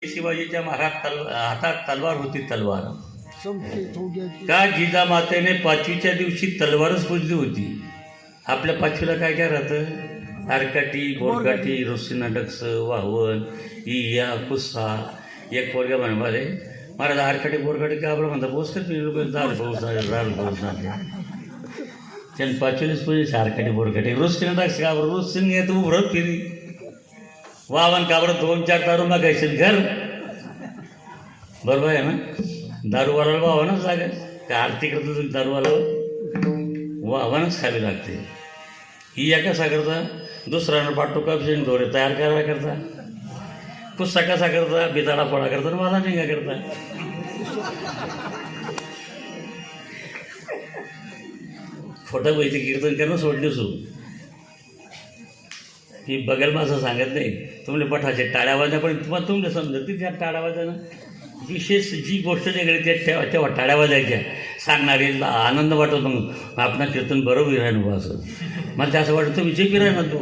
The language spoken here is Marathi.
शिवाजीच्या हातात तलवार होती, तलवार का जिजामातेने पाचवीच्या दिवशी तलवारच पूजली होती. आपल्या पाचवीला काय काय राहतं? आरकाठी, बोरकाठी, रोसिना डक्स, वाहवन, इया, कुस्सा. एक पोरगा म्हणवाले महाराज आरकाठी बोरकाठी का आपलं म्हणता पोच करते लोक दाल पाऊस राल पाऊस त्यानं पाचवीलाच पूजे आरकाठी बोरकाठी. रोसिना डक्स का बरं? रोसिन येतं उभरत फिरी वावन का बरं 2-4 दारू मागायचे घर. बरोबर आहे ना? दारूवाला वाहनच लागेल का? आरती करतो दारूवाला वाहनच खावी लागते. ही या कसा करता? दुसऱ्यानं पाठो कापशीन डोळे तयार करा करता, कुस्सा कसा करता? बिताडा पोळा करता, मला निघा करता. खोटं पैसे कीर्तन करणं सोडले सु की बघायला माझं सांगत नाही. तुमले पठाचे टाळ्या वाजण्या पण तुम्हाला तुमले समजत की त्या टाळ्या वाजणं विशेष जी गोष्ट वेगळी त्या तेव्हा टाळ्या वाजायच्या सांगणारे आनंद वाटतो. मग आपण कीर्तन बरोबर राहिलं असं मला ते असं वाटतं तुम्ही जे राहिना तो